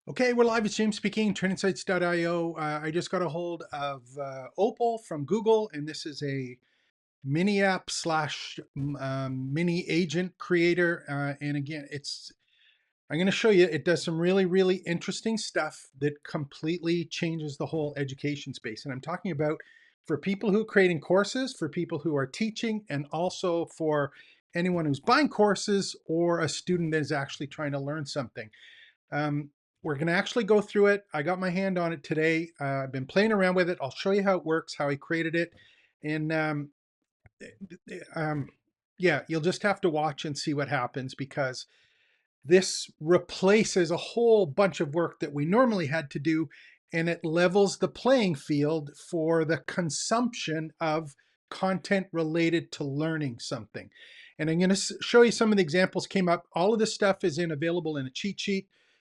Okay, we're live. It's James speaking, trainingsites.io. I just got a hold of Opal from Google, and this is a mini app slash mini agent creator. And again, I'm going to show you, it does some really, really interesting stuff that completely changes the whole education space. And I'm talking about for people who are creating courses, for people who are teaching, and also for anyone who's buying courses or a student that is actually trying to learn something. Um, we're going to actually go through it. I got my hand on it today. I've been playing around with it. I'll show you how it works, how I created it. And um, yeah, you'll just have to watch and see what happens because this replaces a whole bunch of work that we normally had to do, and it levels the playing field for the consumption of content related to learning something. And I'm going to show you some of the examples came up. All of this stuff is available in a cheat sheet,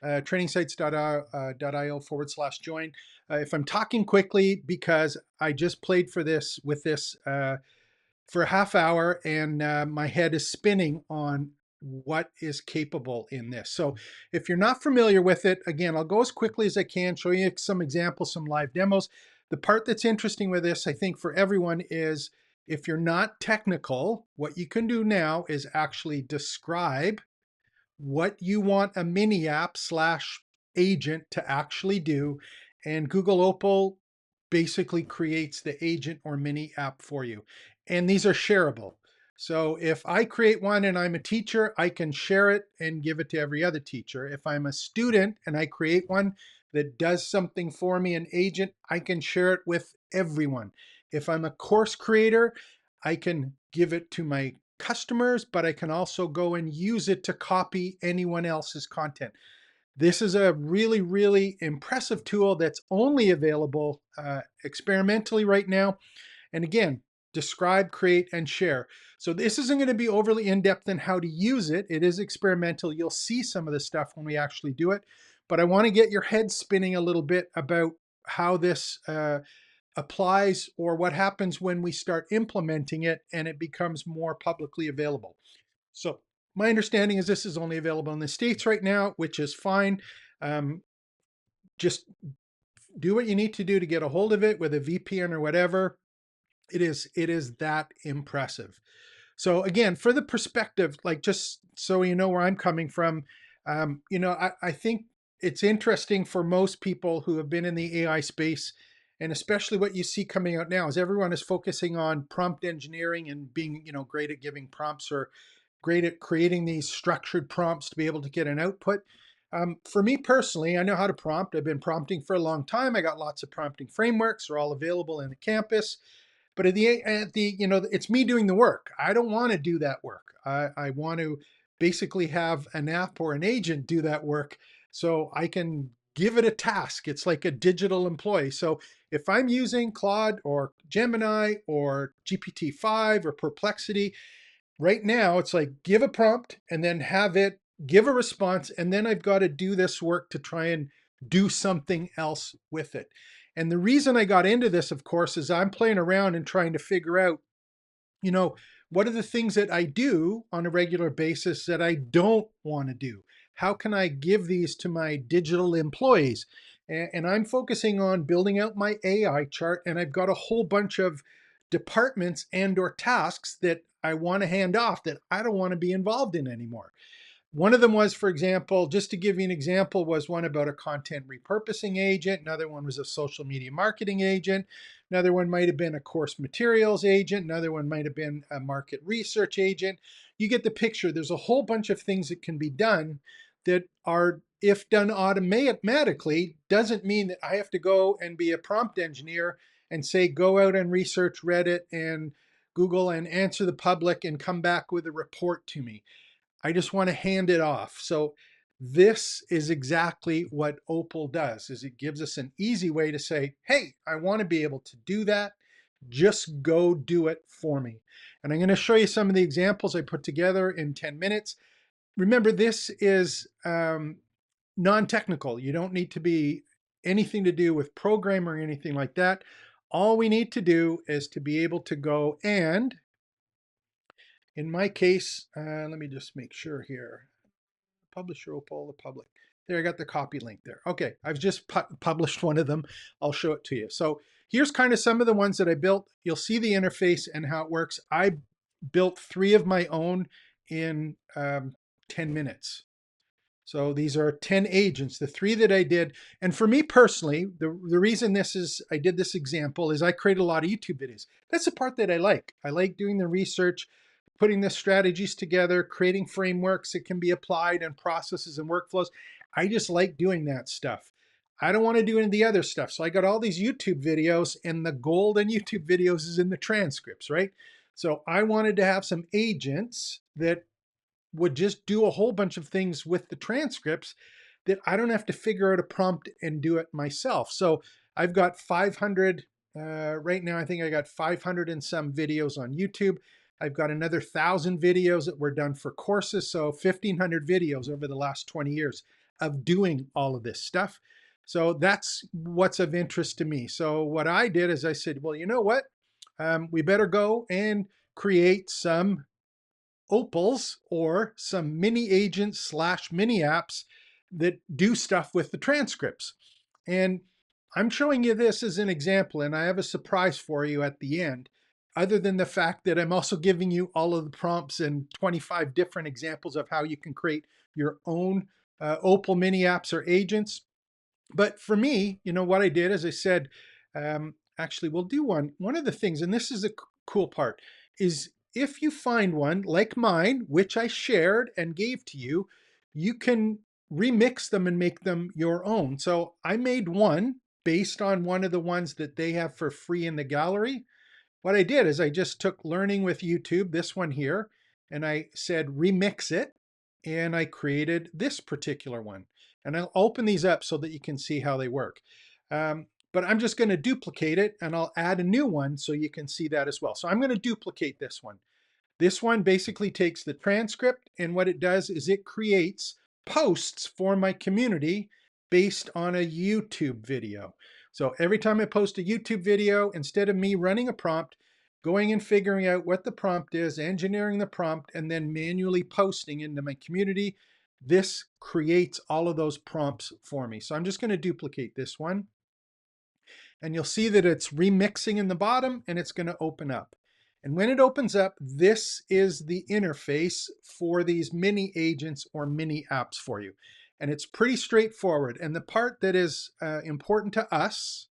trainingsites.io/join. If I'm talking quickly, because I just played for this with this for a half hour, and my head is spinning on what is capable in this. So if you're not familiar with it, again, I'll go as quickly as I can, show you some examples, some live demos. The part that's interesting with this, I think for everyone, is if you're not technical, what you can do now is actually describe what you want a mini app slash agent to actually do. And Google Opal basically creates the agent or mini app for you. And these are shareable. So if I create one and I'm a teacher, I can share it and give it to every other teacher. If I'm a student and I create one that does something for me, an agent, I can share it with everyone. If I'm a course creator, I can give it to my customers, but I can also go and use it to copy anyone else's content. This is a really, really impressive tool that's only available experimentally right now. And again, describe, create, and share. So this isn't going to be overly in-depth in how to use it. It is experimental. You'll see some of the stuff when we actually do it. But I want to get your head spinning a little bit about how this applies or what happens when we start implementing it and it becomes more publicly available. So my understanding is this is only available in the States right now, which is fine. Um, just do what you need to do to get a hold of it with a VPN or whatever. It is that impressive. So again, for the perspective, like just so you know where I'm coming from, I think it's interesting for most people who have been in the AI space, and especially what you see coming out now is everyone is focusing on prompt engineering and being, great at giving prompts or great at creating these structured prompts to be able to get an output. For me personally, I know how to prompt. I've been prompting for a long time. I got lots of prompting frameworks. They're all available in the campus. But it's me doing the work. I don't want to do that work. I want to basically have an app or an agent do that work so I can give it a task. It's like a digital employee. So if I'm using Claude or Gemini or GPT-5 or Perplexity, right now it's like give a prompt and then have it give a response, and then I've got to do this work to try and do something else with it. And the reason I got into this, of course, is I'm playing around and trying to figure out, you know, what are the things that I do on a regular basis that I don't want to do? How can I give these to my digital employees? And I'm focusing on building out my AI chart, and I've got a whole bunch of departments and or tasks that I want to hand off that I don't want to be involved in anymore. One of them was, for example, just to give you an example, was one about a content repurposing agent. Another one was a social media marketing agent. Another one might have been a course materials agent. Another one might have been a market research agent. You get the picture. There's a whole bunch of things that can be done that are, if done automatically, doesn't mean that I have to go and be a prompt engineer and say, go out and research Reddit and Google and answer the public and come back with a report to me. I just want to hand it off. So this is exactly what Opal does, is it gives us an easy way to say, hey, I want to be able to do that. Just go do it for me. And I'm going to show you some of the examples I put together in 10 minutes. Remember, this is non-technical. You don't need to be anything to do with program or anything like that. All we need to do is to be able to go and, in my case, let me just make sure here. Publisher Opal, the public. There, I got the copy link there. Okay, I've just published one of them. I'll show it to you. So here's kind of some of the ones that I built. You'll see the interface and how it works. I built 3 of my own in 10 minutes. So these are 10 agents, the 3 that I did. And for me personally, the reason I did this example is I create a lot of YouTube videos. That's the part that I like. I like doing the research, putting the strategies together, creating frameworks that can be applied and processes and workflows. I just like doing that stuff. I don't want to do any of the other stuff. So I got all these YouTube videos, and the gold in YouTube videos is in the transcripts, right? So I wanted to have some agents that would just do a whole bunch of things with the transcripts that I don't have to figure out a prompt and do it myself. So I've got 500, right now I think I got 500 and some videos on YouTube. I've got another 1,000 videos that were done for courses. So 1,500 videos over the last 20 years of doing all of this stuff. So that's what's of interest to me. So what I did is I said, well, you know what? We better go and create some Opals or some mini agents slash mini apps that do stuff with the transcripts. And I'm showing you this as an example, and I have a surprise for you at the end, other than the fact that I'm also giving you all of the prompts and 25 different examples of how you can create your own Opal mini apps or agents. But for me, you know, what I did is I said, actually, we'll do one. One of the things, and this is a cool part, is if you find one like mine, which I shared and gave to you, you can remix them and make them your own. So I made one based on one of the ones that they have for free in the gallery. What I did is I just took Learning with YouTube, this one here, and I said remix it, and I created this particular one. And I'll open these up so that you can see how they work. But I'm just going to duplicate it, and I'll add a new one so you can see that as well. So I'm going to duplicate this one. This one basically takes the transcript, and what it does is it creates posts for my community based on a YouTube video. So every time I post a YouTube video, instead of me running a prompt, going and figuring out what the prompt is, engineering the prompt, and then manually posting into my community, this creates all of those prompts for me. So I'm just going to duplicate this one. And you'll see that it's remixing in the bottom, and it's going to open up. And when it opens up, this is the interface for these mini agents or mini apps for you. And it's pretty straightforward. And the part that is important to us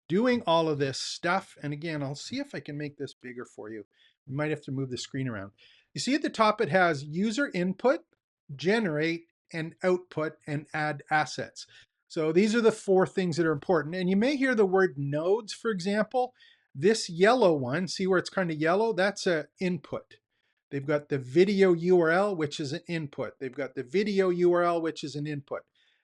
doing all of this stuff, and again, I'll see if I can make this bigger for you. We might have to move the screen around. You see at the top, it has user input, generate, and output, and add assets. So these are the 4 things that are important. And you may hear the word nodes, for example. This yellow one, see where it's kind of yellow? That's an input. They've got the video URL, which is an input. They've got the video URL, which is an input.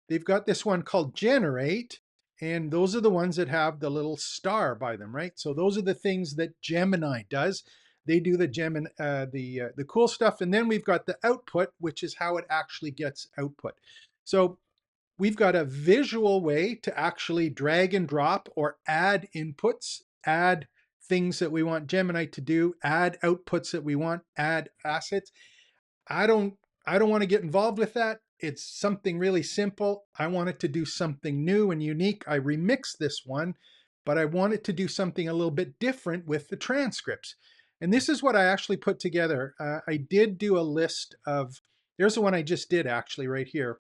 They've got this one called generate, and those are the ones that have the little star by them, right? So those are the things that Gemini does. They do the the cool stuff. And then we've got the output, which is how it actually gets output. So we've got a visual way to actually drag and drop or add inputs, add things that we want Gemini to do, add outputs that we want, add assets. I don't want to get involved with that. It's something really simple. I want it to do something new and unique. I remixed this one, but I want it to do something a little bit different with the transcripts. And this is what I actually put together. I did do a list of, there's the one I just did actually right here.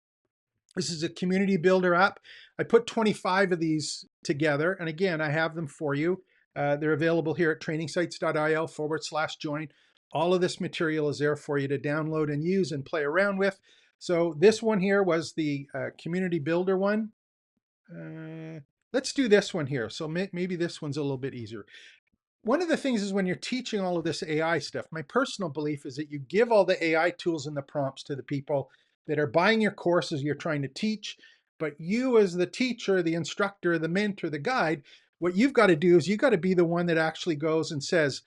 This is a community builder app. I put 25 of these together. And again, I have them for you. They're available here at trainingsites.il/join. All of this material is there for you to download and use and play around with. So this one here was the community builder one. Let's do this one here. So maybe this one's a little bit easier. One of the things is when you're teaching all of this AI stuff, my personal belief is that you give all the AI tools and the prompts to the people that are buying your courses you're trying to teach. But you as the teacher, the instructor, the mentor, the guide, what you've got to do is you've got to be the one that actually goes and says,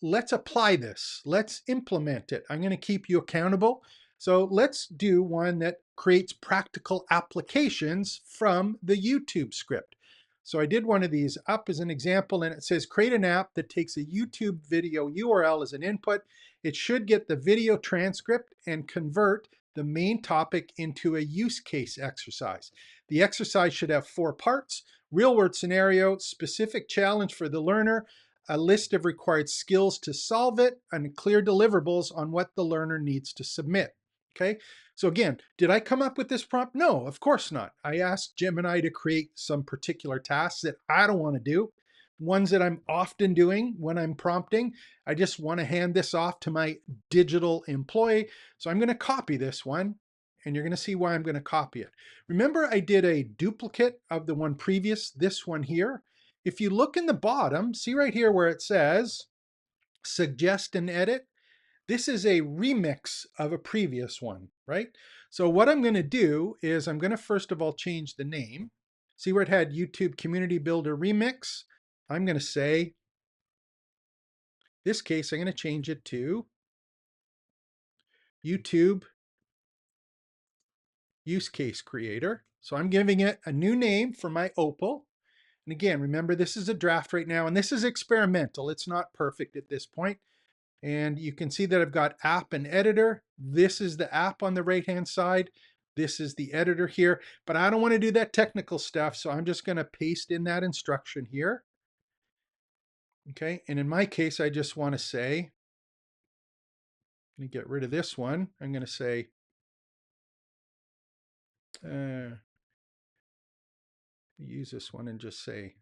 let's apply this. Let's implement it. I'm going to keep you accountable. So let's do one that creates practical applications from the YouTube script. So I did one of these up as an example, and it says create an app that takes a YouTube video URL as an input. It should get the video transcript and convert the main topic into a use case exercise. The exercise should have 4 parts: real world scenario, specific challenge for the learner, a list of required skills to solve it, and clear deliverables on what the learner needs to submit. Okay, so again, did I come up with this prompt? No, of course not. I asked Gemini to create some particular tasks that I don't want to do, ones that I'm often doing when I'm prompting. I just want to hand this off to my digital employee. So I'm going to copy this one, and you're going to see why I'm going to copy it. Remember, I did a duplicate of the one previous, this one here. If you look in the bottom, see right here where it says suggest and edit. This is a remix of a previous one, right? So what I'm going to do is I'm going to first of all change the name. See where it had YouTube Community Builder Remix? I'm going to say, this case, I'm going to change it to YouTube Use Case Creator. So I'm giving it a new name for my Opal. And again, remember, this is a draft right now, and this is experimental. It's not perfect at this point. And you can see that I've got app and editor. This is the app on the right-hand side. This is the editor here, but I don't want to do that technical stuff. So I'm just going to paste in that instruction here. Okay. And in my case, I just want to say, let me get rid of this one. I'm going to say, use this one and just say,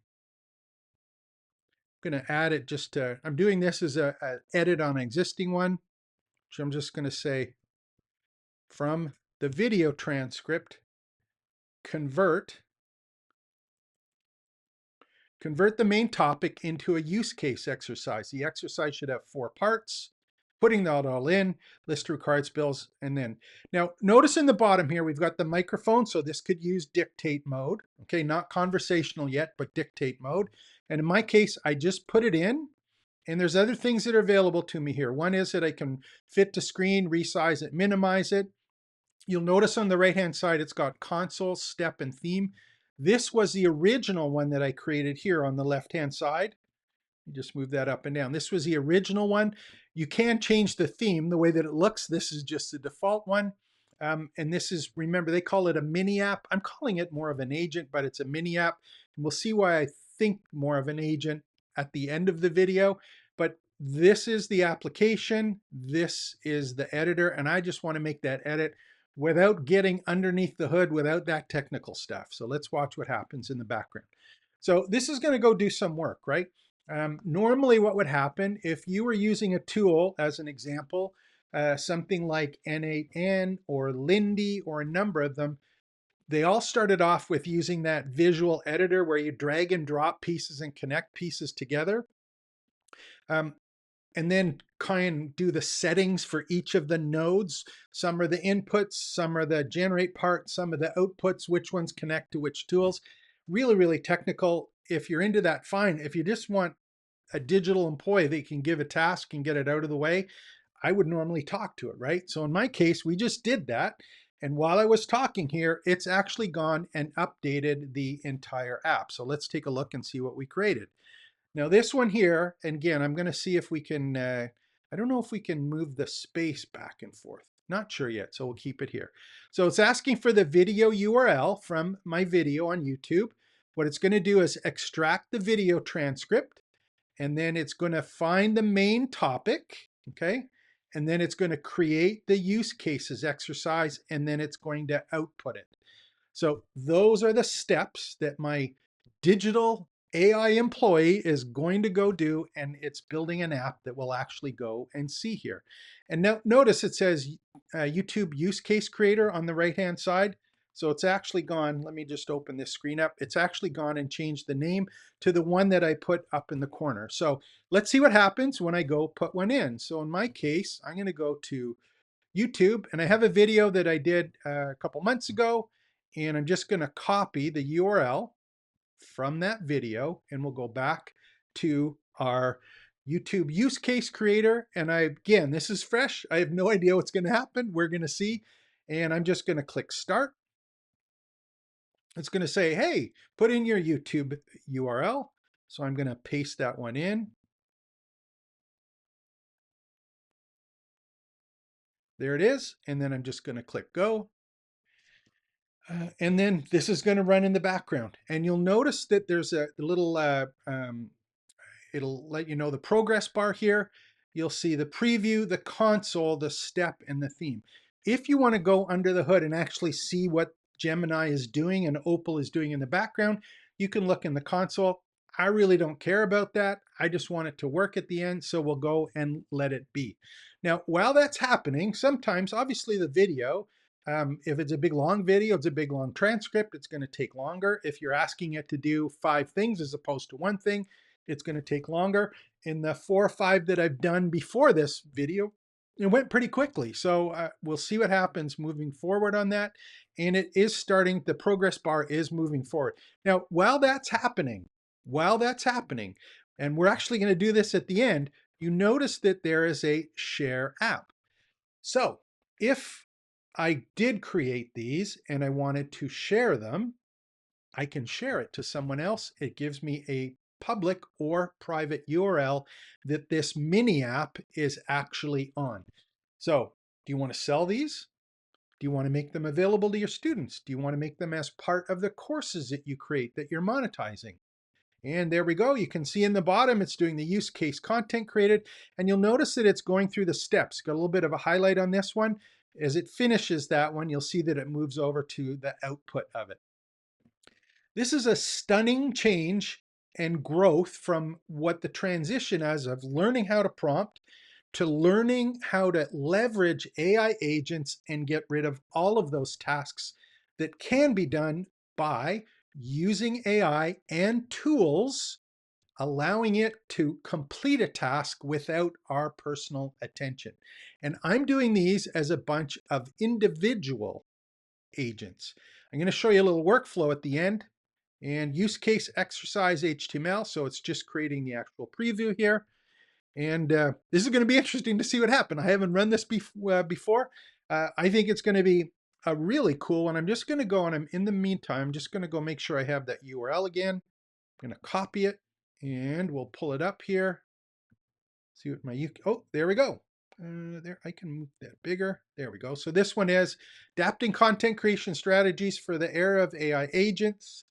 I'm going to add it just to, I'm doing this as a edit on an existing one. So I'm just going to say from the video transcript, convert the main topic into a use case exercise. The exercise should have 4 parts, putting that all in, list required skills, and then. Now, notice in the bottom here, we've got the microphone, so this could use dictate mode. Okay, not conversational yet, but dictate mode. And in my case, I just put it in, and there's other things that are available to me here. One is that I can fit to screen, resize it, minimize it. You'll notice on the right-hand side, it's got console, step, and theme. This was the original one that I created here on the left-hand side. You just move that up and down. This was the original one. You can change the theme, the way that it looks. This is just the default one. And this is, remember, they call it a mini app. I'm calling it more of an agent, but it's a mini app. And we'll see why I think more of an agent at the end of the video. But this is the application. This is the editor. And I just want to make that edit without getting underneath the hood, without that technical stuff. So let's watch what happens in the background. So this is going to go do some work, right? Normally what would happen if you were using a tool, as an example, something like N8N or Lindy or a number of them, they all started off with using that visual editor where you drag and drop pieces and connect pieces together. And then kind of do the settings for each of the nodes. Some are the inputs, some are the generate part, some are the outputs, which ones connect to which tools. Really, really technical. If you're into that, fine. If you just want a digital employee that can give a task and get it out of the way, I would normally talk to it, right? So in my case, we just did that. And while I was talking here, it's actually gone and updated the entire app. So let's take a look and see what we created. Now this one here, and again, I'm going to see if we can, I don't know if we can move the space back and forth. Not sure yet, so we'll keep it here. So it's asking for the video URL from my video on YouTube. What it's going to do is extract the video transcript, and then it's going to find the main topic, okay? And then it's going to create the use cases exercise, and then it's going to output it. So those are the steps that my digital AI employee is going to go do, and it's building an app that will actually go and see here. And now notice it says YouTube Use Case Creator on the right-hand side. So it's actually gone, let me just open this screen up. It's actually gone and changed the name to the one that I put up in the corner. So let's see what happens when I go put one in. So in my case, I'm going to go to YouTube, and I have a video that I did a couple months ago, and I'm just going to copy the URL from that video, and we'll go back to our YouTube use case creator. And again, this is fresh. I have no idea what's going to happen. We're going to see. And I'm just going to click start. It's going to say, hey, put in your YouTube URL. So I'm going to paste that one in. There it is. And then I'm just going to click go. And then this is going to run in the background. And you'll notice that there's a little it'll let you know the progress bar here. You'll see the preview, the console, the step, and the theme. If you want to go under the hood and actually see what Gemini is doing and Opal is doing in the background, you can look in the console. I really don't care about that. I just want it to work at the end, so we'll go and let it be. Now, while that's happening, sometimes, obviously the video, if it's a big long video, it's a big long transcript, it's going to take longer. If you're asking it to do 5 things as opposed to 1 thing, it's going to take longer. In the 4 or 5 that I've done before this video, it went pretty quickly. So we'll see what happens moving forward on that. And it is starting, the progress bar is moving forward. Now, while that's happening, and we're actually going to do this at the end, you notice that there is a share app. So if I did create these and I wanted to share them, I can share it to someone else. It gives me a public or private URL that this mini app is actually on. So do you want to sell these? Do you want to make them available to your students? Do you want to make them as part of the courses that you create that you're monetizing? And there we go. You can see in the bottom, it's doing the use case content created. And you'll notice that it's going through the steps. Got a little bit of a highlight on this one. As it finishes that one, you'll see that it moves over to the output of it. This is a stunning change and growth from what the transition is of learning how to prompt to learning how to leverage AI agents and get rid of all of those tasks that can be done by using AI and tools, allowing it to complete a task without our personal attention. And I'm doing these as a bunch of individual agents. I'm going to show you a little workflow at the end and use case exercise HTML. So it's just creating the actual preview here. And this is going to be interesting to see what happens. I haven't run this before. I think it's going to be a really cool one. I'm just going to go, and I'm in the meantime, I'm just going to go make sure I have that URL again. I'm going to copy it and we'll pull it up here. See what my, oh, there we go. There, I can move that bigger. There we go. So this one is adapting content creation strategies for the era of AI agents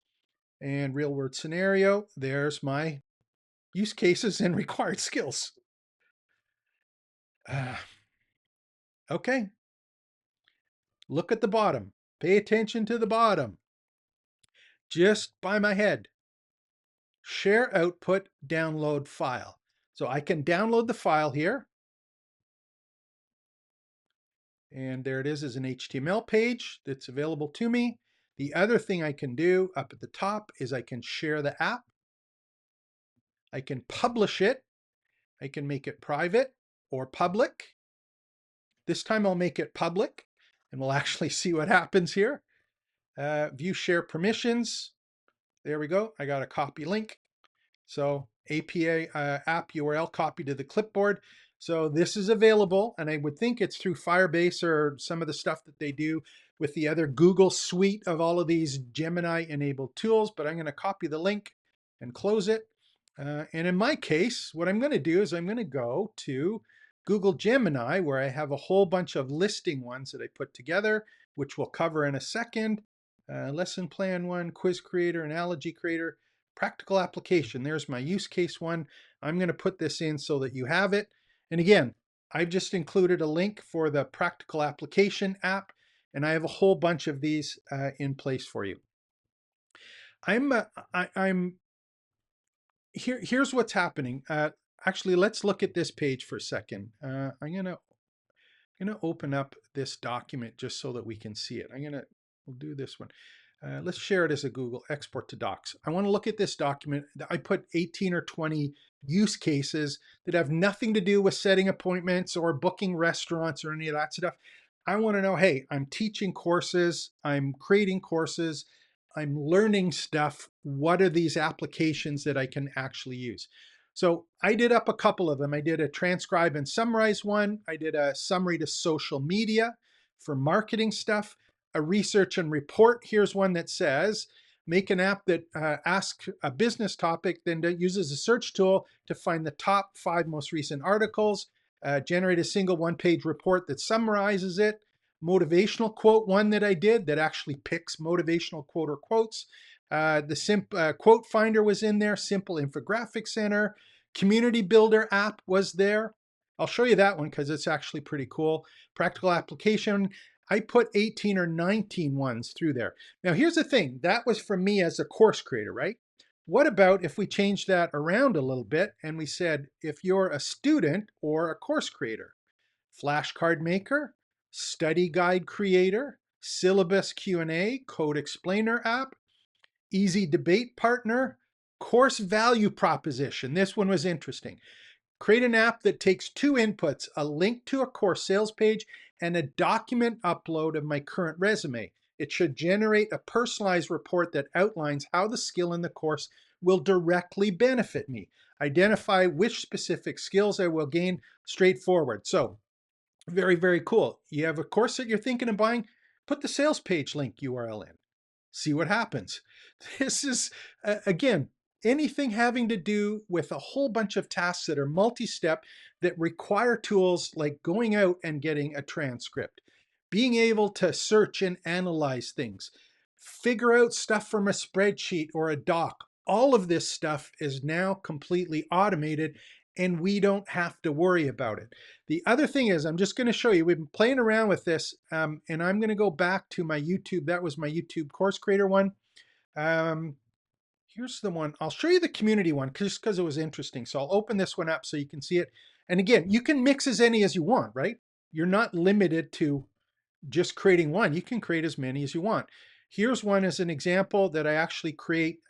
and real world scenario. There's my use cases and required skills. Okay. Look at the bottom. Pay attention to the bottom. Just by my head. Share output, download file. So I can download the file here. And there it is as an HTML page that's available to me. The other thing I can do up at the top is I can share the app. I can publish it. I can make it private or public. This time I'll make it public and we'll actually see what happens here. View share permissions. There we go. I got a copy link. So APA app URL copy to the clipboard. So this is available, and I would think it's through Firebase or some of the stuff that they do with the other Google suite of all of these Gemini-enabled tools, but I'm going to copy the link and close it. And in my case, what I'm going to do is I'm going to go to Google Gemini, where I have a whole bunch of listing ones that I put together, which we'll cover in a second. Lesson plan one, quiz creator, analogy creator, practical application. There's my use case one. I'm going to put this in so that you have it. And again, I've just included a link for the practical application app, and I have a whole bunch of these in place for you. Here's what's happening. Actually, let's look at this page for a second. I'm gonna open up this document just so that we can see it. We'll do this one. Let's share it as a Google export to docs. I want to look at this document. I put 18 or 20 use cases that have nothing to do with setting appointments or booking restaurants or any of that stuff. I want to know, hey, I'm teaching courses, I'm creating courses, I'm learning stuff. What are these applications that I can actually use? So I did up a couple of them. I did a transcribe and summarize one. I did a summary to social media for marketing stuff. A research and report. Here's one that says, make an app that asks a business topic, then uses a search tool to find the top 5 most recent articles. generate a single one-page report that summarizes it, motivational quote one that I did that actually picks motivational quote or quotes. The quote finder was in there, simple infographic center, community builder app was there. I'll show you that one because it's actually pretty cool. Practical application. I put 18 or 19 ones through there. Now, here's the thing. That was for me as a course creator, right? What about if we changed that around a little bit and we said, if you're a student or a course creator, flashcard maker, study guide creator, syllabus Q&A, code explainer app, easy debate partner, course value proposition. This one was interesting. Create an app that takes two inputs, a link to a course sales page and a document upload of my current resume. It should generate a personalized report that outlines how the skill in the course will directly benefit me. Identify which specific skills I will gain. Straightforward. So very, very cool. You have a course that you're thinking of buying, put the sales page link URL in. See what happens. This is, again, anything having to do with a whole bunch of tasks that are multi-step that require tools like going out and getting a transcript, being able to search and analyze things, figure out stuff from a spreadsheet or a doc. All of this stuff is now completely automated and we don't have to worry about it. The other thing is, I'm just going to show you, we've been playing around with this, and I'm going to go back to my YouTube. That was my YouTube course creator one. Here's the one. I'll show you the community one just because it was interesting. So I'll open this one up so you can see it. And again, you can mix as many as you want, right? You're not limited to just creating one. You can create as many as you want. Here's one as an example that I actually create.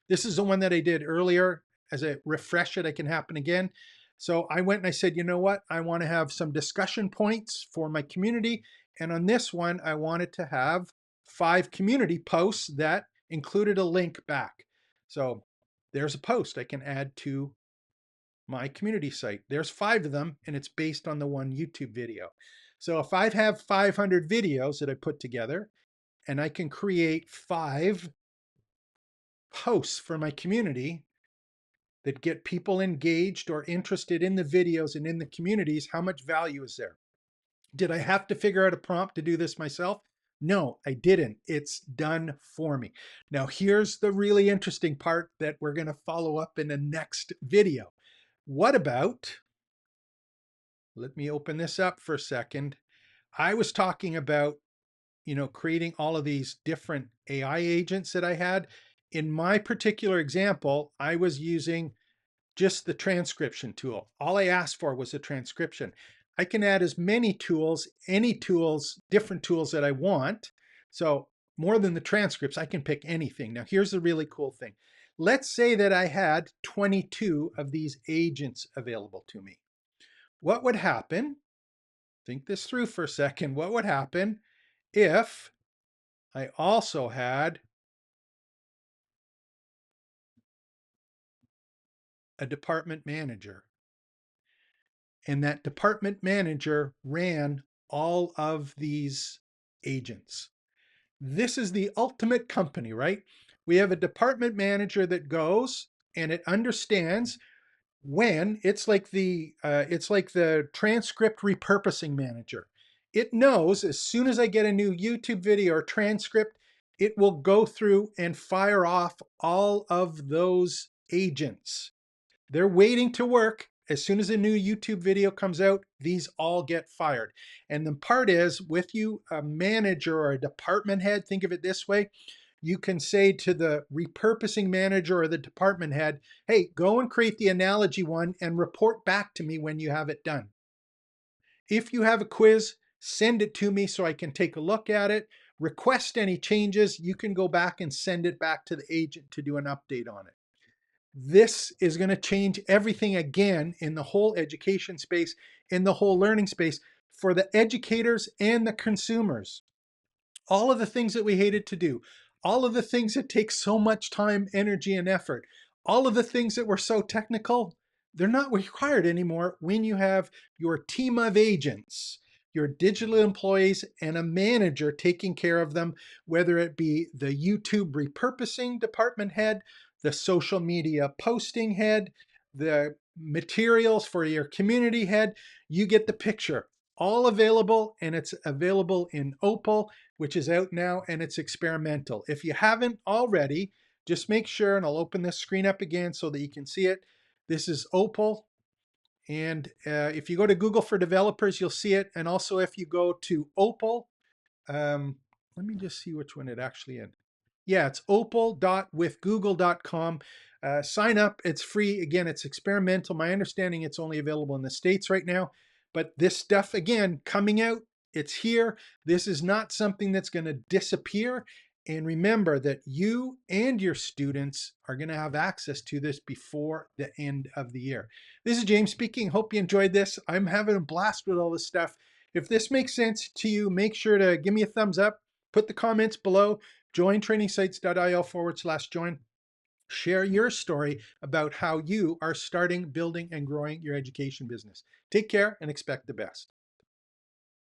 This is the one that I did earlier. As I refresh it, I can happen again. So I went and I said, you know what? I want to have some discussion points for my community. And on this one, I wanted to have 5 community posts that included a link back. So there's a post I can add to my community site. There's 5 of them, and it's based on the one YouTube video. So if I have 500 videos that I put together, and I can create 5 posts for my community that get people engaged or interested in the videos and in the communities, how much value is there? Did I have to figure out a prompt to do this myself? No, I didn't. It's done for me. Now, here's the really interesting part that we're going to follow up in the next video. What about, let me open this up for a second. I was talking about, creating all of these different AI agents that I had. In my particular example, I was using just the transcription tool. All I asked for was a transcription. I can add as many tools, any tools, different tools that I want. So more than the transcripts, I can pick anything. Now, here's the really cool thing. Let's say that I had 22 of these agents available to me. What would happen? Think this through for a second. What would happen if I also had a department manager, and that department manager ran all of these agents? This is the ultimate company, right? We have a department manager that goes and it understands when it's like the transcript repurposing manager. It knows as soon as I get a new YouTube video or transcript, it will go through and fire off all of those agents. They're waiting to work. As soon as a new YouTube video comes out, these all get fired. And the part is, with you, a manager or a department head, think of it this way, you can say to the repurposing manager or the department head, hey, go and create the analogy one and report back to me when you have it done. If you have a quiz, send it to me so I can take a look at it. Request any changes. You can go back and send it back to the agent to do an update on it. This is going to change everything again in the whole education space, in the whole learning space for the educators and the consumers. All of the things that we hated to do, all of the things that take so much time, energy, and effort, all of the things that were so technical, they're not required anymore when you have your team of agents, your digital employees, and a manager taking care of them, whether it be the YouTube repurposing department head, the social media posting head, the materials for your community head. You get the picture. All available, and it's available in Opal, which is out now, and it's experimental. If you haven't already, just make sure, and I'll open this screen up again so that you can see it. This is Opal, and if you go to Google for developers, you'll see it. And also if you go to Opal, um, let me just see which one it actually is. Yeah, it's opal.withgoogle.com. Sign up. It's free. Again, it's experimental. My understanding, it's only available in the States right now. But this stuff, again, coming out, it's here. This is not something that's going to disappear. And remember that you and your students are going to have access to this before the end of the year. This is James speaking. Hope you enjoyed this. I'm having a blast with all this stuff. If this makes sense to you, make sure to give me a thumbs up, put the comments below, join trainingsites.io/join. Share your story about how you are starting, building, and growing your education business. Take care and expect the best.